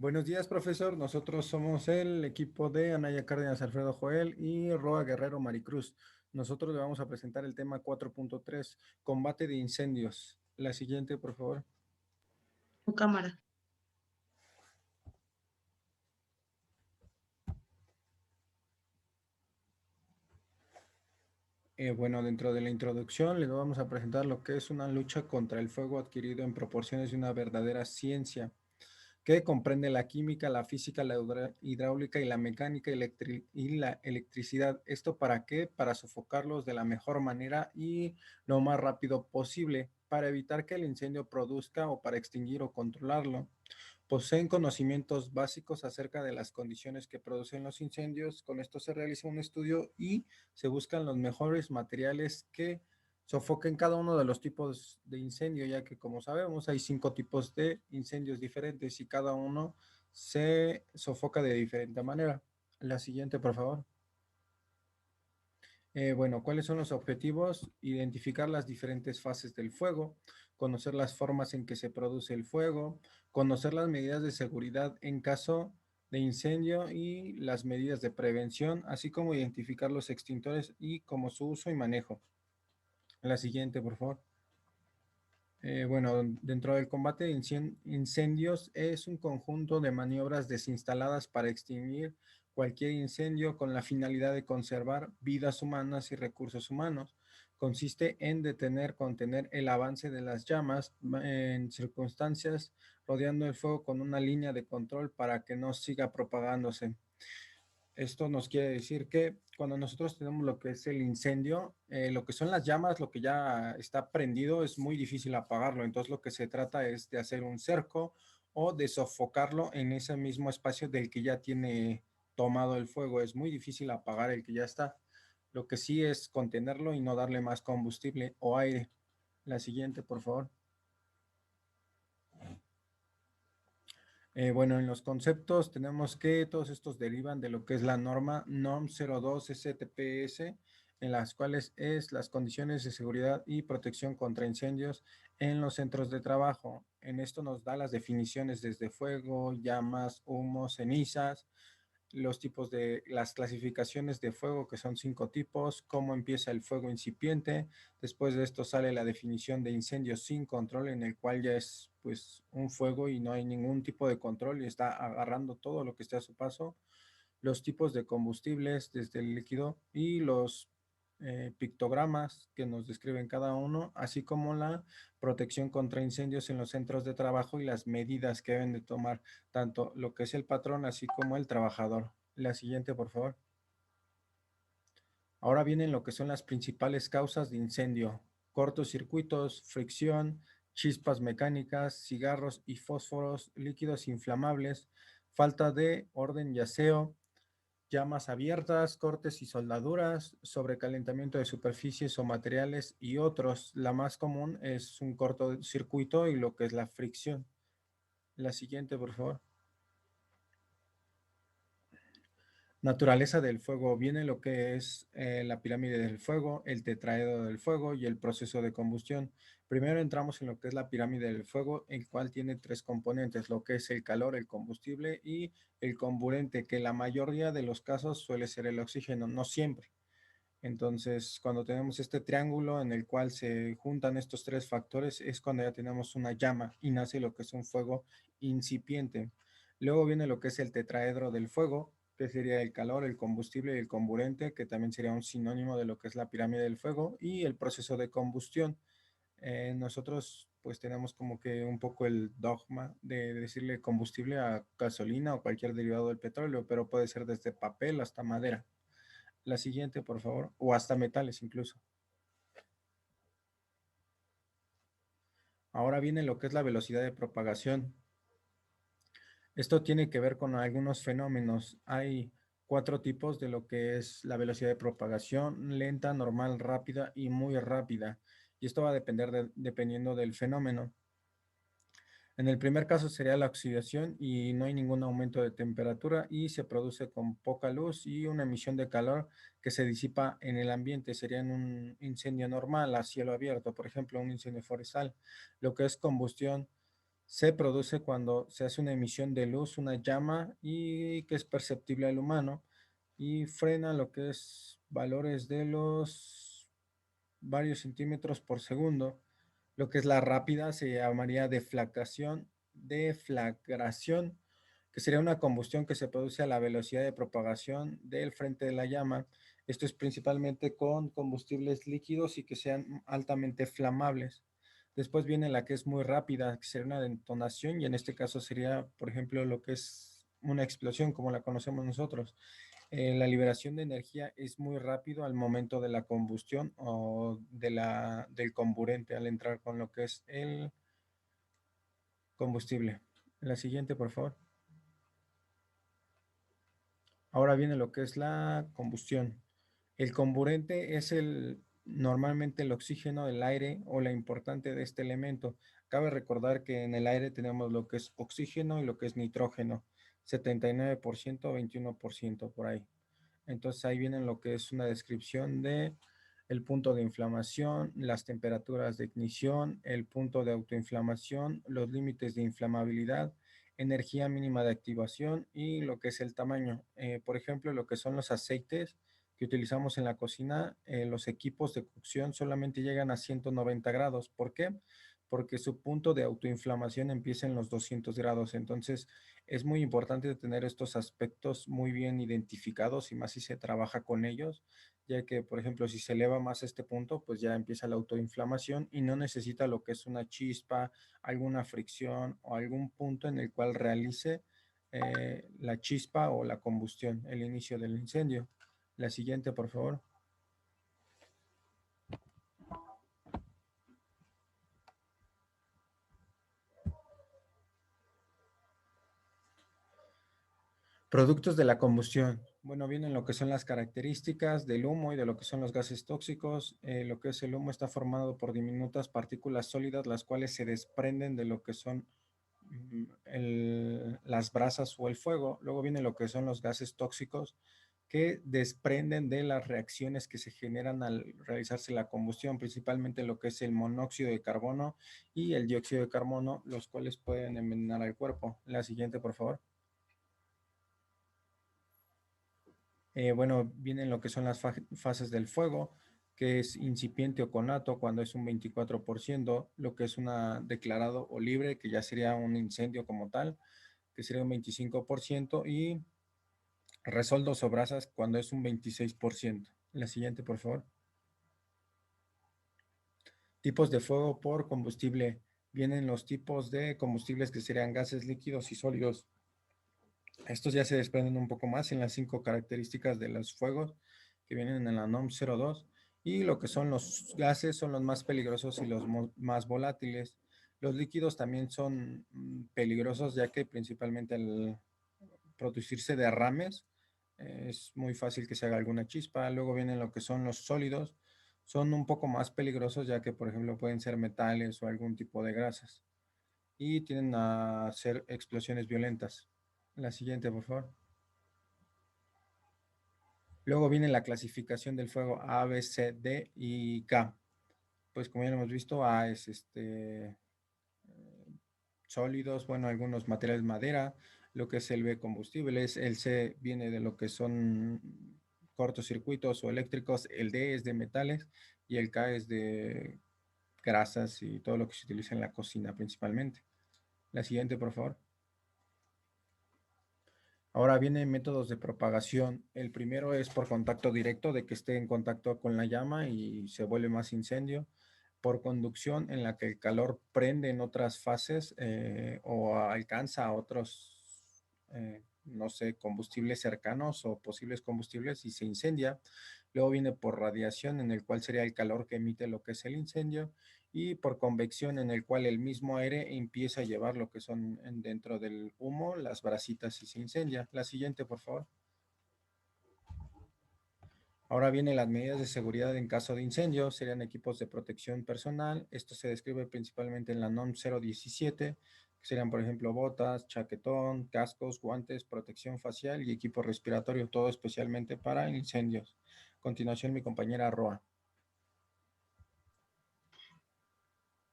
Buenos días, profesor. Nosotros somos el equipo de Anaya Cárdenas, Alfredo Joel y Roa Guerrero Maricruz. Nosotros le vamos a presentar el tema 4.3, combate de incendios. La siguiente, por favor. Tu cámara. Bueno, dentro de la introducción les vamos a presentar lo que es una lucha contra el fuego adquirido en proporciones de una verdadera ciencia, que comprende la química, la física, la hidráulica y la mecánica y la electricidad. ¿Esto para qué? Para sofocarlos de la mejor manera y lo más rápido posible, para evitar que el incendio produzca o para extinguir o controlarlo. Poseen conocimientos básicos acerca de las condiciones que producen los incendios. Con esto se realiza un estudio y se buscan los mejores materiales que sofoquen cada uno de los tipos de incendio, ya que como sabemos hay 5 tipos de incendios diferentes y cada uno se sofoca de diferente manera. La siguiente, por favor. Bueno, ¿cuáles son los objetivos? Identificar las diferentes fases del fuego, conocer las formas en que se produce el fuego, conocer las medidas de seguridad en caso de incendio y las medidas de prevención, así como identificar los extintores y como su uso y manejo. La siguiente, por favor. Bueno, dentro del combate de incendios es un conjunto de maniobras desinstaladas para extinguir cualquier incendio con la finalidad de conservar vidas humanas y recursos humanos. Consiste en detener, contener el avance de las llamas en circunstancias rodeando el fuego con una línea de control para que no siga propagándose. Esto nos quiere decir que cuando nosotros tenemos lo que es el incendio, lo que son las llamas, lo que ya está prendido, es muy difícil apagarlo. Entonces lo que se trata es de hacer un cerco o de sofocarlo en ese mismo espacio del que ya tiene tomado el fuego. Es muy difícil apagar el que ya está. Lo que sí es contenerlo y no darle más combustible o aire. La siguiente, por favor. Bueno, en los conceptos tenemos que todos estos derivan de lo que es la norma NOM 02 STPS, en las cuales es las condiciones de seguridad y protección contra incendios en los centros de trabajo. En esto nos da las definiciones desde fuego, llamas, humo, cenizas, los tipos de las clasificaciones de fuego, que son 5 tipos, cómo empieza el fuego incipiente. Después de esto sale la definición de incendio sin control, en el cual ya es pues un fuego y no hay ningún tipo de control y está agarrando todo lo que esté a su paso. Los tipos de combustibles desde el líquido y los pictogramas que nos describen cada uno, así como la protección contra incendios en los centros de trabajo y las medidas que deben de tomar tanto lo que es el patrón así como el trabajador. La siguiente, por favor. Ahora vienen lo que son las principales causas de incendio: cortocircuitos, fricción, chispas mecánicas, cigarros y fósforos, líquidos inflamables, falta de orden y aseo, llamas abiertas, cortes y soldaduras, sobrecalentamiento de superficies o materiales y otros. La más común es un cortocircuito y lo que es la fricción. La siguiente, por favor. Naturaleza del fuego. Viene lo que es la pirámide del fuego, el tetraedro del fuego y el proceso de combustión. Primero entramos en lo que es la pirámide del fuego, el cual tiene 3 componentes, lo que es el calor, el combustible y el comburente, que la mayoría de los casos suele ser el oxígeno, no siempre. Entonces, cuando tenemos este triángulo en el cual se juntan estos 3 factores, es cuando ya tenemos una llama y nace lo que es un fuego incipiente. Luego viene lo que es el tetraedro del fuego, que sería el calor, el combustible y el comburente, que también sería un sinónimo de lo que es la pirámide del fuego, y el proceso de combustión. Nosotros pues tenemos como que un poco el dogma de decirle combustible a gasolina o cualquier derivado del petróleo, pero puede ser desde papel hasta madera. La siguiente, por favor, o hasta metales incluso. Ahora viene lo que es la velocidad de propagación. Esto tiene que ver con algunos fenómenos. Hay 4 tipos de lo que es la velocidad de propagación: lenta, normal, rápida y muy rápida. Y esto va a depender dependiendo del fenómeno. En el primer caso sería la oxidación y no hay ningún aumento de temperatura y se produce con poca luz y una emisión de calor que se disipa en el ambiente. Sería en un incendio normal a cielo abierto, por ejemplo, un incendio forestal. Lo que es combustión Se produce cuando se hace una emisión de luz, una llama, y que es perceptible al humano, y frena lo que es valores de los varios centímetros por segundo. Lo que es la rápida se llamaría deflagración, que sería una combustión que se produce a la velocidad de propagación del frente de la llama. Esto es principalmente con combustibles líquidos y que sean altamente flamables. Después viene la que es muy rápida, que sería una detonación, y en este caso sería, por ejemplo, lo que es una explosión, como la conocemos nosotros. La liberación de energía es muy rápido al momento de la combustión o del comburente al entrar con lo que es el combustible. La siguiente, por favor. Ahora viene lo que es la combustión. El comburente es normalmente el oxígeno, el aire o la importante de este elemento. Cabe recordar que en el aire tenemos lo que es oxígeno y lo que es nitrógeno, 79%, 21% por ahí. Entonces ahí viene lo que es una descripción de el punto de inflamación, las temperaturas de ignición, el punto de autoinflamación, los límites de inflamabilidad, energía mínima de activación y lo que es el tamaño. Por ejemplo, lo que son los aceites que utilizamos en la cocina, los equipos de cocción solamente llegan a 190 grados. ¿Por qué? Porque su punto de autoinflamación empieza en los 200 grados. Entonces, es muy importante tener estos aspectos muy bien identificados y más si se trabaja con ellos, ya que, por ejemplo, si se eleva más este punto, pues ya empieza la autoinflamación y no necesita lo que es una chispa, alguna fricción o algún punto en el cual realice la chispa o la combustión, el inicio del incendio. La siguiente, por favor. Productos de la combustión. Bueno, vienen lo que son las características del humo y de lo que son los gases tóxicos. Lo que es el humo está formado por diminutas partículas sólidas, las cuales se desprenden de lo que son las brasas o el fuego. Luego viene lo que son los gases tóxicos que desprenden de las reacciones que se generan al realizarse la combustión, principalmente lo que es el monóxido de carbono y el dióxido de carbono, los cuales pueden envenenar al cuerpo. La siguiente, por favor. Bueno, vienen lo que son las fases del fuego, que es incipiente o conato cuando es un 24%, lo que es una declarado o libre, que ya sería un incendio como tal, que sería un 25%, y resoldos o brasas cuando es un 26%. La siguiente, por favor. Tipos de fuego por combustible. Vienen los tipos de combustibles que serían gases líquidos y sólidos. Estos ya se desprenden un poco más en las 5 características de los fuegos que vienen en la NOM 02, y lo que son los gases son los más peligrosos y los más volátiles. Los líquidos también son peligrosos, ya que principalmente al producirse derrames es muy fácil que se haga alguna chispa. Luego vienen lo que son los sólidos, son un poco más peligrosos, ya que por ejemplo pueden ser metales o algún tipo de grasas y tienden a ser explosiones violentas. La siguiente, por favor. Luego viene la clasificación del fuego A, B, C, D y K. Pues como ya lo hemos visto, A es sólidos, bueno, algunos materiales madera, lo que es el B combustibles, el C viene de lo que son cortocircuitos o eléctricos, el D es de metales y el K es de grasas y todo lo que se utiliza en la cocina principalmente. La siguiente, por favor. Ahora vienen métodos de propagación. El primero es por contacto directo, de que esté en contacto con la llama y se vuelve más incendio. Por conducción, en la que el calor prende en otras fases o alcanza a otros, no sé, combustibles cercanos o posibles combustibles y se incendia. Luego viene por radiación, en el cual sería el calor que emite lo que es el incendio, y por convección, en el cual el mismo aire empieza a llevar lo que son dentro del humo, las brasitas, y se incendia. La siguiente, por favor. Ahora vienen las medidas de seguridad en caso de incendio, serían equipos de protección personal. Esto se describe principalmente en la NOM 017, que serían, por ejemplo, botas, chaquetón, cascos, guantes, protección facial y equipo respiratorio, todo especialmente para incendios. A continuación, mi compañera Roa.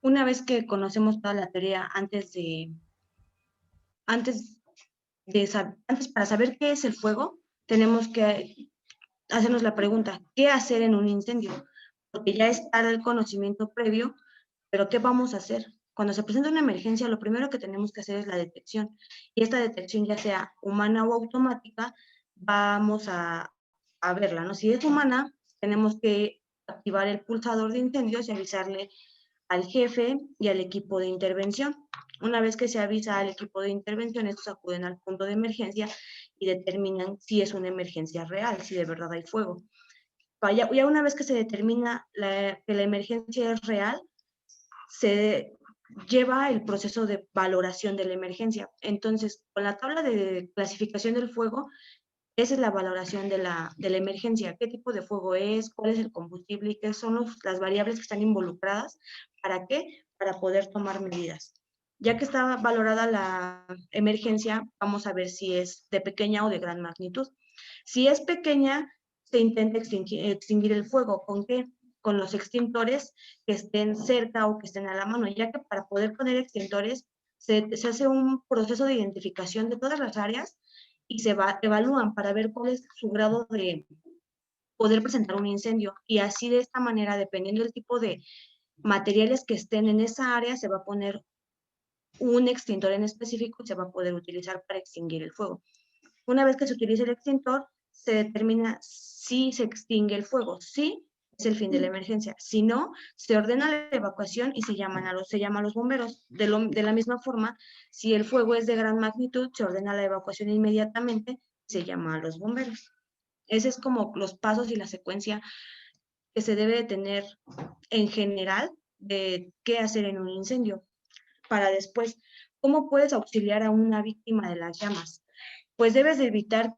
Una vez que conocemos toda la teoría antes antes para saber qué es el fuego, tenemos que hacernos la pregunta, ¿qué hacer en un incendio? Porque ya está el conocimiento previo, pero ¿qué vamos a hacer? Cuando se presenta una emergencia, lo primero que tenemos que hacer es la detección. Y esta detección, ya sea humana o automática, vamos a verla, ¿no? Si es humana, tenemos que activar el pulsador de incendios y avisarle al jefe y al equipo de intervención. Una vez que se avisa al equipo de intervención, estos acuden al punto de emergencia y determinan si es una emergencia real, si de verdad hay fuego. Ya una vez que se determina que la emergencia es real, se lleva el proceso de valoración de la emergencia. Entonces, con la tabla de clasificación del fuego, esa es la valoración de la emergencia. ¿Qué tipo de fuego es? ¿Cuál es el combustible? ¿Y qué son las variables que están involucradas? ¿Para qué? Para poder tomar medidas. Ya que está valorada la emergencia, vamos a ver si es de pequeña o de gran magnitud. Si es pequeña, se intenta extinguir el fuego. ¿Con qué? Con los extintores que estén cerca o que estén a la mano, ya que para poder poner extintores se hace un proceso de identificación de todas las áreas y evalúan para ver cuál es su grado de poder presentar un incendio. Y así de esta manera, dependiendo del tipo de materiales que estén en esa área, se va a poner un extintor en específico y se va a poder utilizar para extinguir el fuego. Una vez que se utiliza el extintor, se determina si se extingue el fuego. Si es el fin de la emergencia. Si no, se ordena la evacuación y se llama a los bomberos. De la misma forma, si el fuego es de gran magnitud, se ordena la evacuación inmediatamente, se llama a los bomberos. Ese es como los pasos y la secuencia que se debe de tener en general de qué hacer en un incendio. Para después, ¿cómo puedes auxiliar a una víctima de las llamas? Pues debes de evitar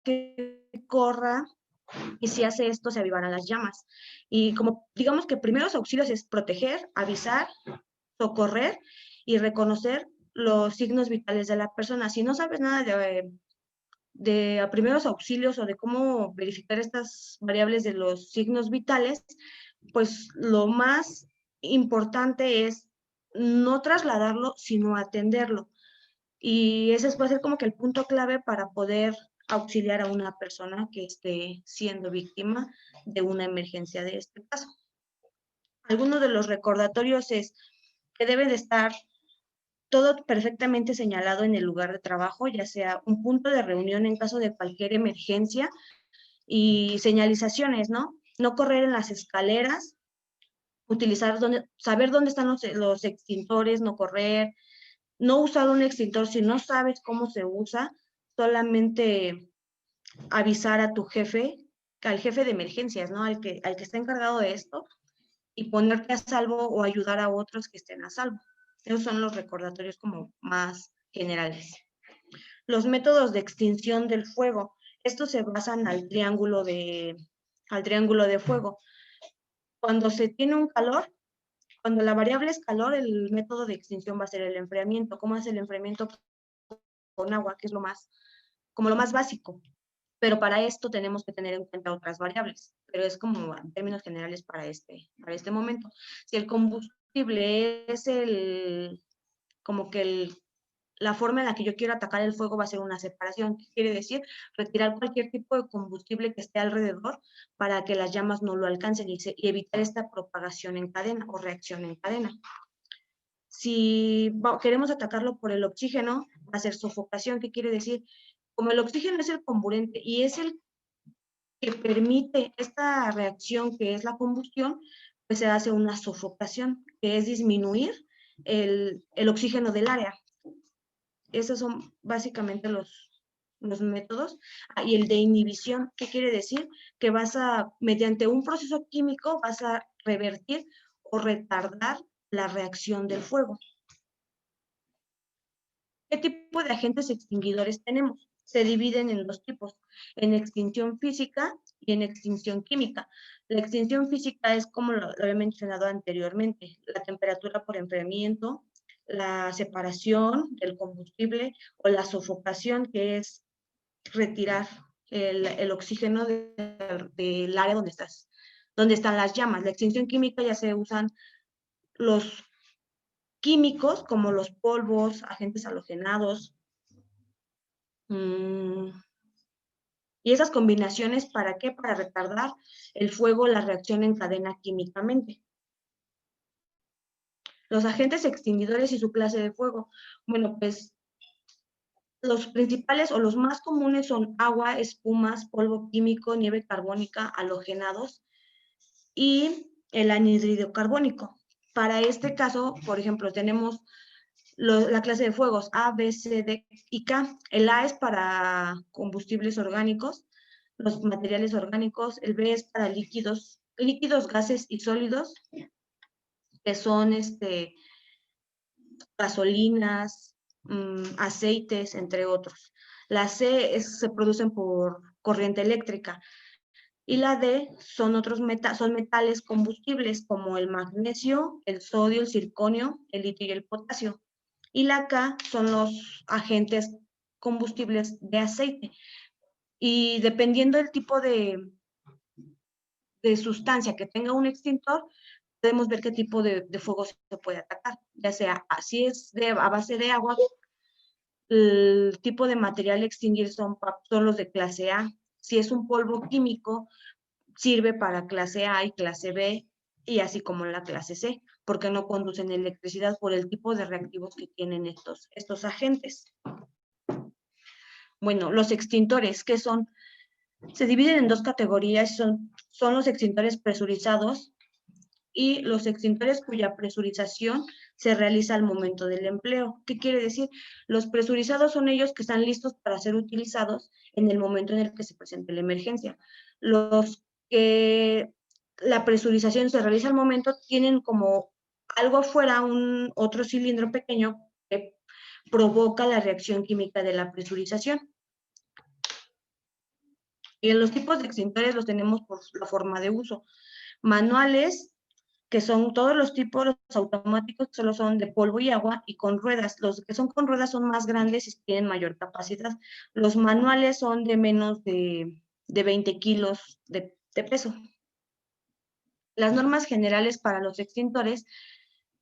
que corra y si hace esto se avivarán las llamas. Y como digamos que primeros auxilios es proteger, avisar, socorrer y reconocer los signos vitales de la persona. Si no sabes nada de primeros auxilios o de cómo verificar estas variables de los signos vitales, pues lo más importante es no trasladarlo, sino atenderlo. Y ese va a ser como que el punto clave para poder auxiliar a una persona que esté siendo víctima de una emergencia de este caso. Algunos de los recordatorios es que debe de estar todo perfectamente señalado en el lugar de trabajo, ya sea un punto de reunión en caso de cualquier emergencia y señalizaciones, ¿no? No correr en las escaleras, saber dónde están los extintores, no correr, no usar un extintor si no sabes cómo se usa, solamente avisar a tu jefe, al jefe de emergencias, ¿no? Al que está encargado de esto y ponerte a salvo o ayudar a otros que estén a salvo. Esos son los recordatorios como más generales. Los métodos de extinción del fuego. Estos se basan al triángulo de fuego. Cuando se tiene un calor, cuando la variable es calor, el método de extinción va a ser el enfriamiento. ¿Cómo es el enfriamiento? Con agua, que es como lo más básico. Pero para esto tenemos que tener en cuenta otras variables, pero es como en términos generales para este momento. Si el combustible es la forma en la que yo quiero atacar el fuego va a ser una separación. ¿Qué quiere decir? Retirar cualquier tipo de combustible que esté alrededor para que las llamas no lo alcancen y evitar esta propagación en cadena o reacción en cadena. Si queremos atacarlo por el oxígeno, va a ser sofocación. ¿Qué quiere decir? Como el oxígeno es el comburente y es el que permite esta reacción que es la combustión, pues se hace una sofocación, que es disminuir el oxígeno del área. Esos son básicamente los métodos. Y el de inhibición, ¿qué quiere decir? Que mediante un proceso químico, vas a revertir o retardar la reacción del fuego. ¿Qué tipo de agentes extinguidores tenemos? Se dividen en dos tipos, en extinción física y en extinción química. La extinción física es como lo había mencionado anteriormente, la temperatura por enfriamiento, la separación del combustible o la sofocación, que es retirar el oxígeno del área donde están las llamas. La extinción química ya se usan los químicos como los polvos, agentes halogenados, y esas combinaciones, ¿para qué? Para retardar el fuego, la reacción en cadena químicamente. Los agentes extinguidores y su clase de fuego. Bueno, pues los principales o los más comunes son agua, espumas, polvo químico, nieve carbónica, halogenados y el anhídrido carbónico. Para este caso, por ejemplo, tenemos la clase de fuegos A, B, C, D y K. El A es para combustibles orgánicos, los materiales orgánicos. El B es para líquidos, gases y sólidos, que son gasolinas, aceites, entre otros. La C se producen por corriente eléctrica. Y la D son son metales combustibles como el magnesio, el sodio, el circonio, el litio y el potasio. Y la K son los agentes combustibles de aceite. Y dependiendo del tipo de sustancia que tenga un extintor, podemos ver qué tipo de fuego se puede atacar, ya sea, si es a base de agua, el tipo de material a extinguir son los de clase A. Si es un polvo químico, sirve para clase A y clase B, y así como la clase C, porque no conducen electricidad por el tipo de reactivos que tienen estos agentes. Bueno, los extintores, ¿qué son? Se dividen en dos categorías, son los extintores presurizados y los extintores cuya presurización se realiza al momento del empleo. ¿Qué quiere decir? Los presurizados son ellos que están listos para ser utilizados en el momento en el que se presente la emergencia. Los que la presurización se realiza al momento tienen como algo afuera, otro cilindro pequeño que provoca la reacción química de la presurización. Y los tipos de extintores los tenemos por la forma de uso. Manuales, que son todos los tipos, los automáticos que solo son de polvo y agua, y con ruedas. Los que son con ruedas son más grandes y tienen mayor capacidad. Los manuales son de menos de 20 kilos de peso. Las normas generales para los extintores,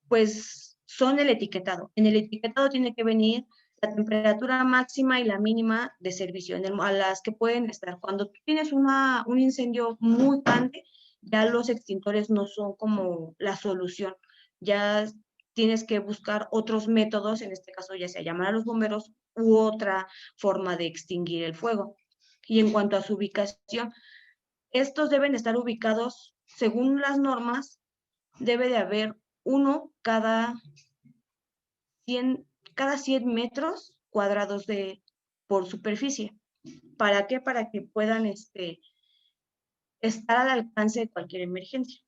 pues son el etiquetado. En el etiquetado tiene que venir la temperatura máxima y la mínima de servicio, a las que pueden estar. Cuando tú tienes un incendio muy grande, ya los extintores no son como la solución. Ya tienes que buscar otros métodos, en este caso ya sea llamar a los bomberos u otra forma de extinguir el fuego. Y en cuanto a su ubicación, estos deben estar ubicados según las normas. Debe de haber uno cada 100 metros cuadrados por superficie. ¿Para qué? Para que puedan estar al alcance de cualquier emergencia.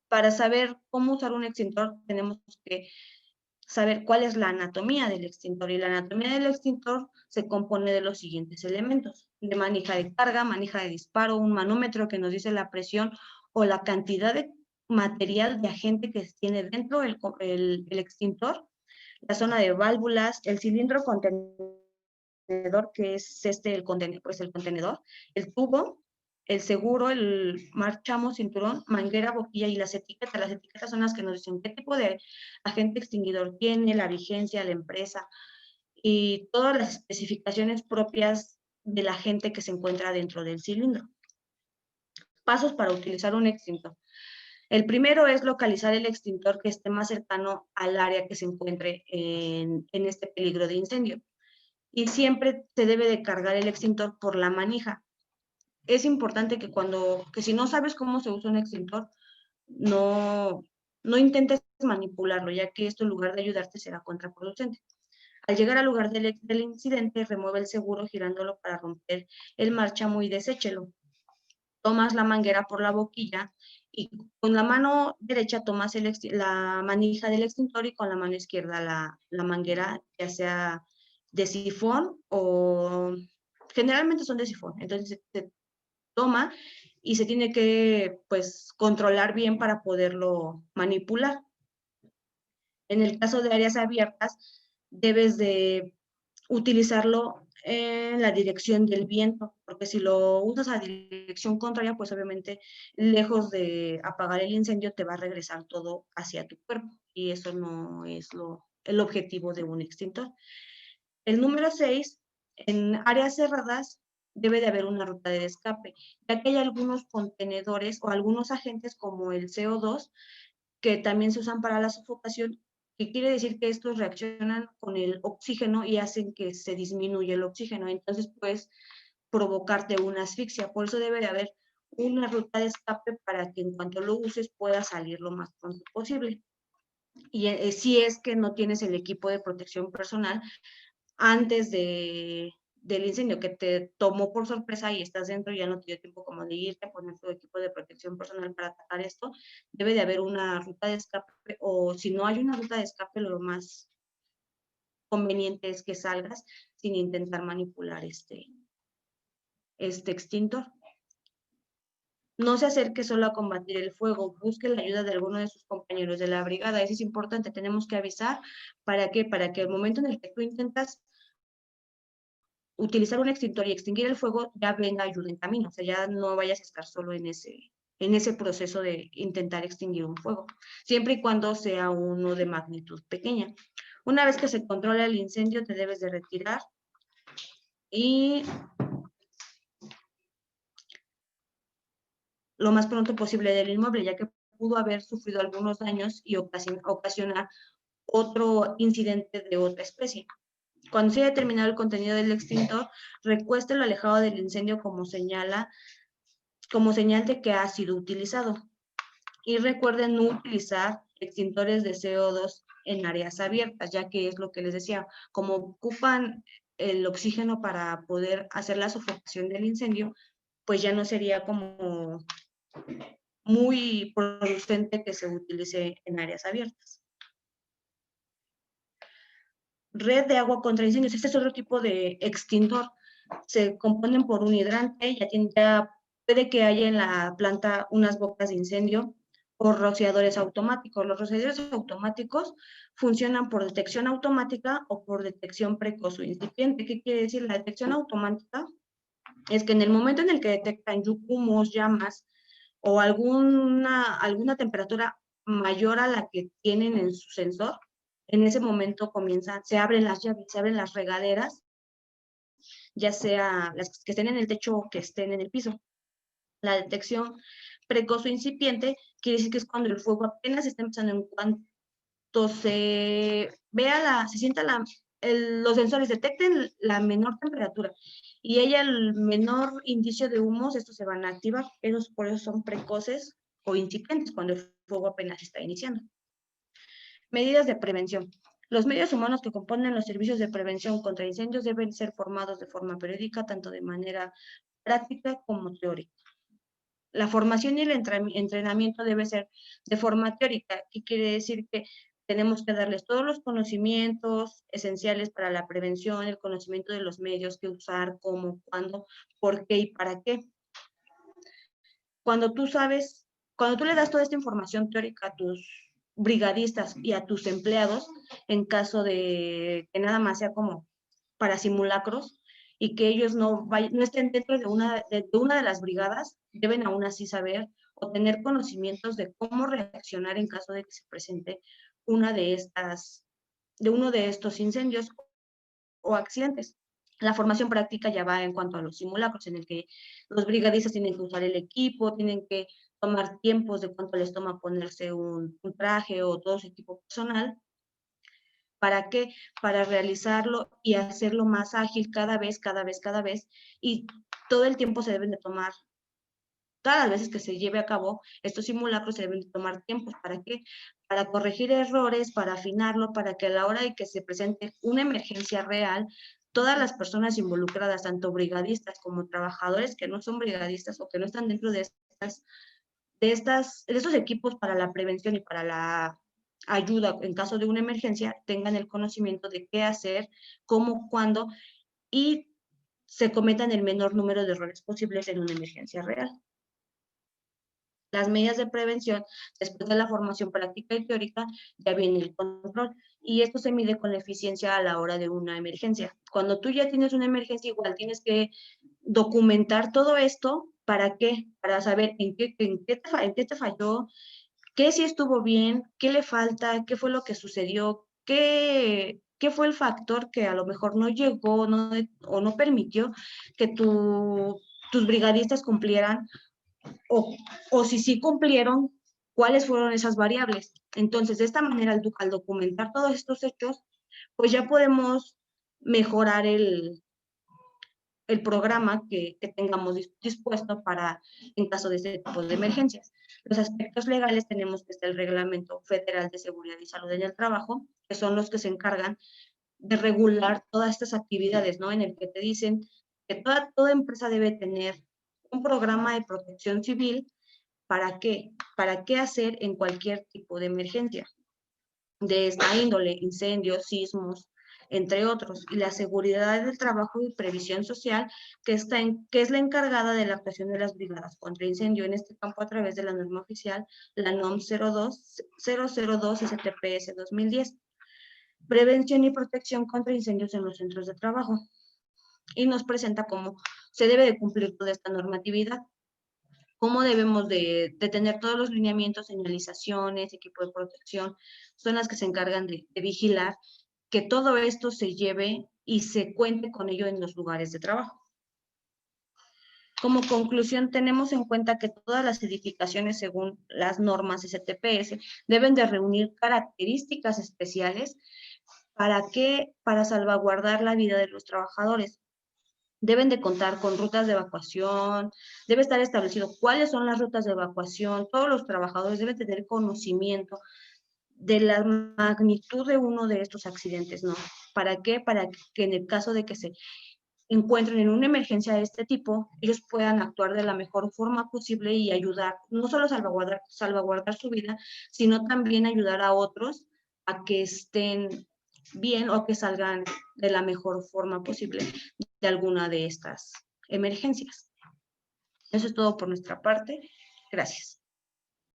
Para saber cómo usar un extintor, tenemos que saber cuál es la anatomía del extintor. Y la anatomía del extintor se compone de los siguientes elementos: de manija de carga, manija de disparo, un manómetro que nos dice la presión o la cantidad de material de agente que tiene dentro el extintor, la zona de válvulas, el cilindro contenedor, que es el contenedor, el tubo, el seguro, el marchamo, cinturón, manguera, boquilla y las etiquetas. Las etiquetas son las que nos dicen qué tipo de agente extinguidor tiene, la vigencia, la empresa y todas las especificaciones propias del agente que se encuentra dentro del cilindro. Pasos para utilizar un extintor. El primero es localizar el extintor que esté más cercano al área que se encuentre en este peligro de incendio. Y siempre se debe de cargar el extintor por la manija. Es importante que si no sabes cómo se usa un extintor, no intentes manipularlo, ya que esto en lugar de ayudarte será contraproducente. Al llegar al lugar del incidente, remueve el seguro girándolo para romper el marchamo y deséchelo. Tomas la manguera por la boquilla y con la mano derecha tomas la manija del extintor y con la mano izquierda la manguera, ya sea de sifón o generalmente son de sifón. Entonces se toma y se tiene que pues controlar bien para poderlo manipular. En el caso de áreas abiertas, debes de utilizarlo en la dirección del viento, porque si lo usas a dirección contraria, pues obviamente lejos de apagar el incendio te va a regresar todo hacia tu cuerpo y eso no es el objetivo de un extintor. El número 6, en áreas cerradas debe de haber una ruta de escape, ya que hay algunos contenedores o algunos agentes como el CO2 que también se usan para la sofocación, que quiere decir que estos reaccionan con el oxígeno y hacen que se disminuya el oxígeno. Entonces, puedes provocarte una asfixia. Por eso debe de haber una ruta de escape para que en cuanto lo uses pueda salir lo más pronto posible. Y si es que no tienes el equipo de protección personal antes del incendio, que te tomó por sorpresa y estás dentro y ya no te dio tiempo como de irte a poner tu equipo de protección personal para atacar esto, debe de haber una ruta de escape, o si no hay una ruta de escape, lo más conveniente es que salgas sin intentar manipular este extintor. No se acerque solo a combatir el fuego, busque la ayuda de alguno de sus compañeros de la brigada. Eso es importante, tenemos que avisar. ¿Para qué? Para que el momento en el que tú intentas utilizar un extintor y extinguir el fuego, ya venga ayuda en camino, o sea, ya no vayas a estar solo en ese proceso de intentar extinguir un fuego, siempre y cuando sea uno de magnitud pequeña. Una vez que se controla el incendio, te debes de retirar y lo más pronto posible del inmueble, ya que pudo haber sufrido algunos daños y ocasionar otro incidente de otra especie. Cuando se haya determinado el contenido del extintor, recuéstelo alejado del incendio como señal de que ha sido utilizado. Y recuerden no utilizar extintores de CO2 en áreas abiertas, ya que es lo que les decía, como ocupan el oxígeno para poder hacer la sofocación del incendio, pues ya no sería como muy producente que se utilice en áreas abiertas. Red de agua contra incendios, este es otro tipo de extintor. Se componen por un hidrante, ya puede que haya en la planta unas bocas de incendio o rociadores automáticos. Los rociadores automáticos funcionan por detección automática o por detección precoz o incipiente. ¿Qué quiere decir? La detección automática es que en el momento en el que detectan humos, llamas o alguna temperatura mayor a la que tienen en su sensor, en ese momento se abren las llaves, se abren las regaderas, ya sea las que estén en el techo o que estén en el piso. La detección precoz o incipiente quiere decir que es cuando el fuego apenas está empezando, en cuanto se sienta los sensores detecten la menor temperatura y haya el menor indicio de humos, estos se van a activar. Por eso son precoces o incipientes, cuando el fuego apenas está iniciando. Medidas de prevención. Los medios humanos que componen los servicios de prevención contra incendios deben ser formados de forma periódica, tanto de manera práctica como teórica. La formación y el entrenamiento debe ser de forma teórica, que quiere decir que tenemos que darles todos los conocimientos esenciales para la prevención, el conocimiento de los medios que usar, cómo, cuándo, por qué y para qué. Cuando tú le das toda esta información teórica a tus brigadistas y a tus empleados, en caso de que nada más sea como para simulacros y que ellos no estén dentro de una de las brigadas, deben aún así saber o tener conocimientos de cómo reaccionar en caso de que se presente uno de estos incendios o accidentes. La formación práctica ya va en cuanto a los simulacros, en el que los brigadistas tienen que usar el equipo, tienen que tomar tiempos de cuánto les toma ponerse un traje o todo su equipo personal. ¿Para qué? Para realizarlo y hacerlo más ágil cada vez, y todo el tiempo se deben de tomar, todas las veces que se lleve a cabo estos simulacros se deben de tomar tiempos. ¿Para qué? Para corregir errores, para afinarlo, para que a la hora de que se presente una emergencia real, todas las personas involucradas, tanto brigadistas como trabajadores que no son brigadistas o que no están dentro de estos equipos para la prevención y para la ayuda en caso de una emergencia, tengan el conocimiento de qué hacer, cómo, cuándo, y se cometan el menor número de errores posibles en una emergencia real. Las medidas de prevención, después de la formación práctica y teórica, ya viene el control. y esto se mide con la eficiencia a la hora de una emergencia. Cuando tú ya tienes una emergencia, igual tienes que documentar todo esto. ¿Para qué? Para saber en qué te falló, qué sí estuvo bien, qué le falta, qué fue lo que sucedió, qué fue el factor que a lo mejor no llegó o no permitió que tus brigadistas cumplieran, o si sí cumplieron, cuáles fueron esas variables. Entonces, de esta manera, al documentar todos estos hechos, pues ya podemos mejorar el programa que tengamos dispuesto para en caso de este tipo de emergencias. Los aspectos legales tenemos que estar el Reglamento Federal de Seguridad y Salud en el Trabajo, que son los que se encargan de regular todas estas actividades, ¿no? En el que te dicen que toda empresa debe tener un programa de protección civil. ¿Para qué? ¿Para qué hacer en cualquier tipo de emergencia? De esta índole, incendios, sismos, entre otros, y la seguridad del trabajo y previsión social, que es la encargada de la actuación de las brigadas contra incendio en este campo a través de la norma oficial, la NOM 002 STPS 2010, prevención y protección contra incendios en los centros de trabajo, y nos presenta cómo se debe de cumplir toda esta normatividad, cómo debemos de tener todos los lineamientos, señalizaciones, equipo de protección, son las que se encargan de vigilar que todo esto se lleve y se cuente con ello en los lugares de trabajo. Como conclusión, tenemos en cuenta que todas las edificaciones, según las normas STPS, deben de reunir características especiales. ¿Para qué? Para salvaguardar la vida de los trabajadores. Deben de contar con rutas de evacuación, debe estar establecido cuáles son las rutas de evacuación, todos los trabajadores deben tener conocimiento de la magnitud de uno de estos accidentes, ¿no? ¿Para qué? Para que en el caso de que se encuentren en una emergencia de este tipo, ellos puedan actuar de la mejor forma posible y ayudar, no solo salvaguardar su vida, sino también ayudar a otros a que estén bien o que salgan de la mejor forma posible de alguna de estas emergencias. Eso es todo por nuestra parte. Gracias.